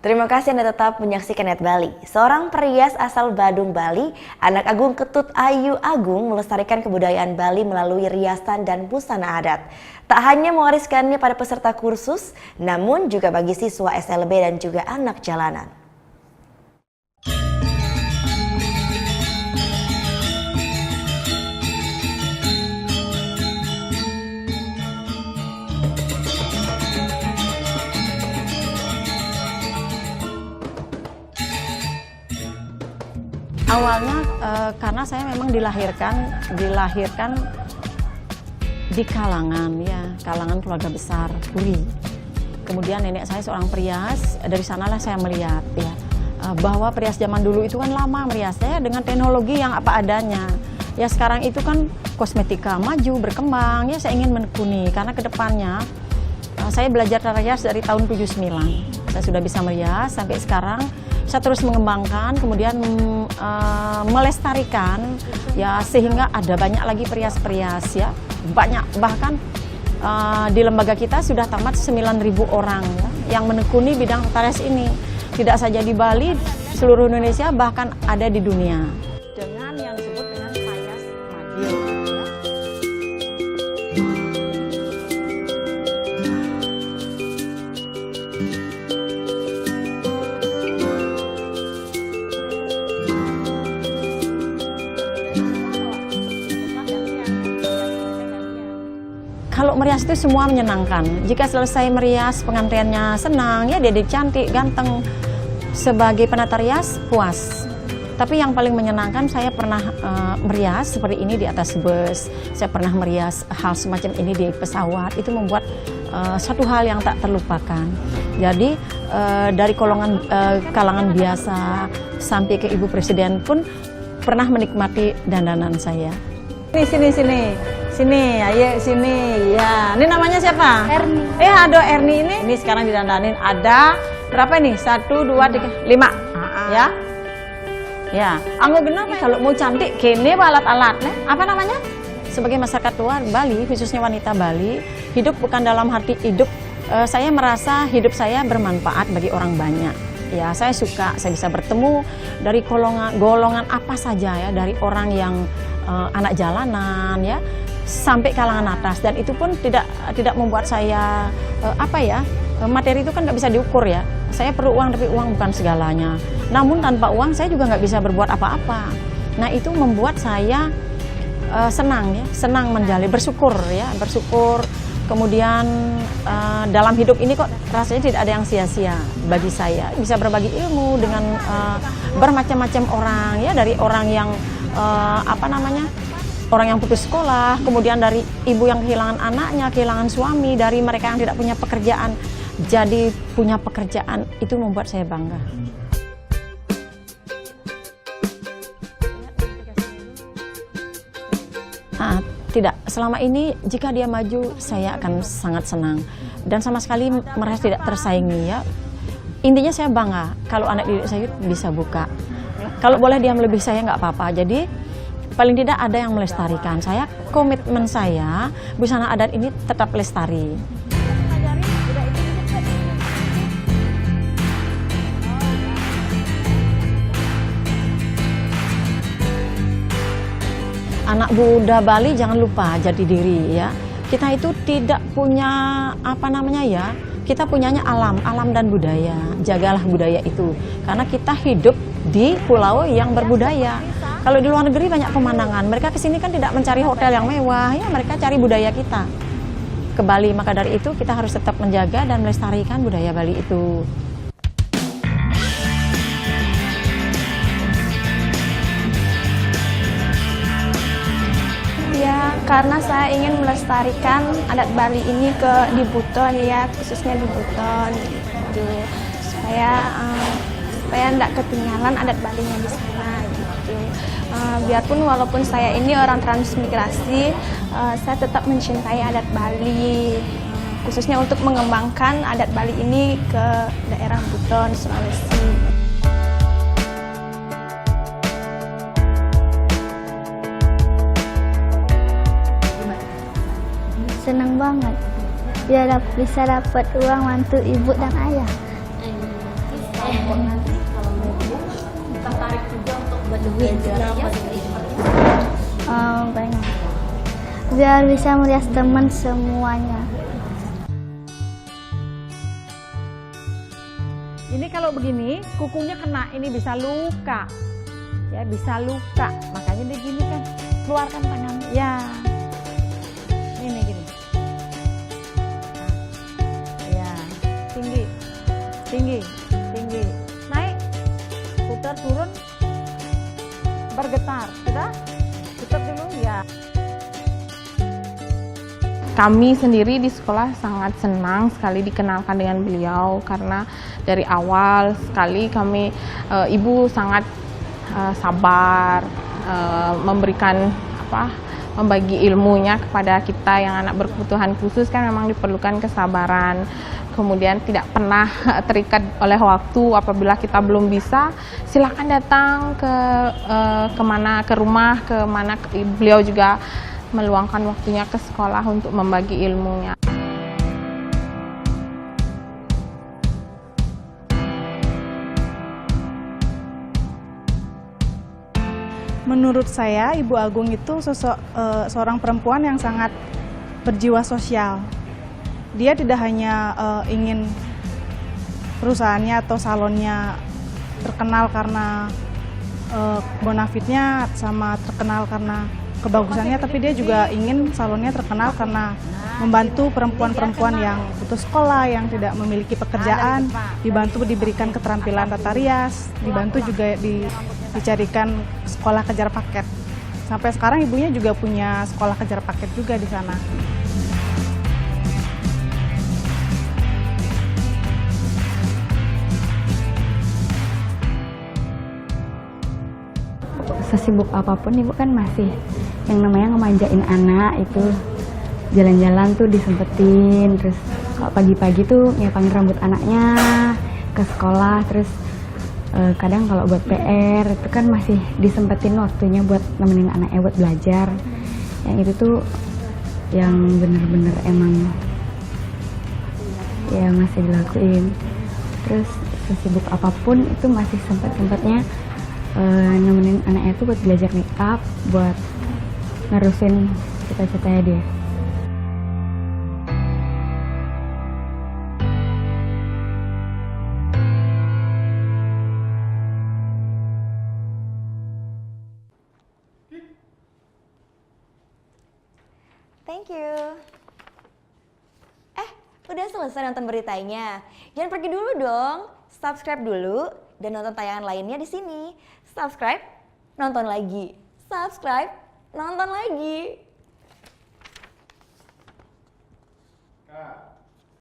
Terima kasih Anda tetap menyaksikan Net Bali. Seorang perias asal Badung, Bali, anak Agung Ketut Ayu Agung melestarikan kebudayaan Bali melalui riasan dan busana adat. Tak hanya mewariskannya pada peserta kursus, namun juga bagi siswa SLB dan juga anak jalanan. Awalnya karena saya memang dilahirkan di kalangan keluarga besar Puri. Kemudian nenek saya seorang perias, dari sanalah saya melihat bahwa perias zaman dulu itu kan lama meriasnya dengan teknologi yang apa adanya. Ya sekarang itu kan kosmetika maju, berkembang, ya saya ingin menekuni karena kedepannya saya belajar merias dari tahun 79. Saya sudah bisa merias sampai sekarang. Saya terus mengembangkan, kemudian melestarikan, ya sehingga ada banyak lagi perias-perias, ya banyak, bahkan di lembaga kita sudah tamat 9.000 orang ya, yang menekuni bidang tarias ini, tidak saja di Bali, seluruh Indonesia, bahkan ada di dunia. Dengan yang disebut dengan tarias magil. Kalau merias itu semua menyenangkan. Jika selesai merias, pengantinnya senang, ya dia cantik, ganteng. Sebagai penata rias, puas. Tapi yang paling menyenangkan, saya pernah merias seperti ini di atas bus. Saya pernah merias hal semacam ini di pesawat. Itu membuat satu hal yang tak terlupakan. Jadi dari kalangan biasa sampai ke Ibu Presiden pun pernah menikmati dandanan saya. Sini, ayo sini. Ya, ini namanya siapa? Erni. Aduh Erni ini sekarang didandanin ada berapa ini? 1, 2, 3, 5. Ya. Ya, anggo genap kalau mau cantik kene alat-alatnya. Apa namanya? Sebagai masyarakat luar Bali, khususnya wanita Bali, hidup bukan dalam arti hidup saya merasa hidup saya bermanfaat bagi orang banyak. Ya, saya suka, saya bisa bertemu dari golongan apa saja ya, dari orang yang anak jalanan ya, sampai kalangan atas, dan itu pun tidak membuat saya materi itu kan nggak bisa diukur ya. Saya perlu uang, tapi uang bukan segalanya. Namun tanpa uang saya juga nggak bisa berbuat apa-apa. Nah itu membuat saya senang menjalani, bersyukur. Kemudian dalam hidup ini kok rasanya tidak ada yang sia-sia bagi saya. Bisa berbagi ilmu dengan bermacam-macam orang ya, dari orang yang orang yang putus sekolah, kemudian dari ibu yang kehilangan anaknya, kehilangan suami, dari mereka yang tidak punya pekerjaan, jadi punya pekerjaan, itu membuat saya bangga. Tidak, selama ini jika dia maju, saya akan sangat senang. Dan sama sekali merasa tidak tersaingi ya. Intinya saya bangga kalau anak didik saya bisa buka. Kalau boleh dia melebihi saya nggak apa-apa. Jadi paling tidak ada yang melestarikan. Komitmen saya, busana adat ini tetap lestari. Anak muda Bali jangan lupa jati diri ya. Kita itu tidak punya kita punyanya alam dan budaya. Jagalah budaya itu. Karena kita hidup di pulau yang berbudaya. Kalau di luar negeri banyak pemandangan, mereka kesini kan tidak mencari hotel yang mewah, ya mereka cari budaya kita ke Bali. Maka dari itu kita harus tetap menjaga dan melestarikan budaya Bali itu. Ya, karena saya ingin melestarikan adat Bali ini di Buton ya, khususnya di Buton gitu. Supaya tidak ketinggalan adat Balinya di sana gitu. Biarpun walaupun saya ini orang transmigrasi, saya tetap mencintai adat Bali, khususnya untuk mengembangkan adat Bali ini ke daerah Buton, Sulawesi. Senang banget, bisa dapat uang bantu ibu dan ayah. nanti kalau mau tertarik juga untuk belajar seperti Pengen biar bisa merias teman semuanya. Ini kalau begini, kukunya kena, ini bisa luka. Ya, bisa luka. Makanya dia gini kan, keluarkan tangan. Ya. Ini gini. Nah. Ya, tinggi. Tinggi, tinggi. Naik. Putar turun. Bergetar. Sudah? Tutup dulu ya. Kami sendiri di sekolah sangat senang sekali dikenalkan dengan beliau karena dari awal sekali kami ibu sangat sabar memberikan membagi ilmunya kepada kita yang anak berkebutuhan khusus kan memang diperlukan kesabaran. Kemudian tidak pernah terikat oleh waktu, apabila kita belum bisa silakan datang ke rumah kemana. Beliau juga meluangkan waktunya ke sekolah untuk membagi ilmunya. Menurut saya, Ibu Agung itu seorang perempuan yang sangat berjiwa sosial. Dia tidak hanya ingin perusahaannya atau salonnya terkenal karena bonafitnya sama terkenal karena kebagusannya, tapi dia juga ingin salonnya terkenal karena membantu perempuan-perempuan yang putus sekolah, yang tidak memiliki pekerjaan, dibantu diberikan keterampilan tata rias, dibantu juga dicarikan sekolah kejar paket. Sampai sekarang ibunya juga punya sekolah kejar paket juga di sana. Sesibuk apapun ibu kan masih yang namanya ngemanjain anak itu, jalan-jalan tuh disempetin, terus kalau pagi-pagi tuh ngepangin rambut anaknya ke sekolah, terus kadang kalau buat PR itu kan masih disempetin waktunya buat nemenin anaknya buat belajar. Yang itu tuh yang bener-bener emang ya masih dilakuin. Terus sesibuk apapun itu masih sempet-sempetnya nemenin anaknya tuh buat belajar make up, buat nerusin cita-citanya dia. Thank you. Udah selesai nonton beritanya? Jangan pergi dulu dong. Subscribe dulu dan nonton tayangan lainnya di sini. Subscribe, nonton lagi. Subscribe, nonton lagi. Kak.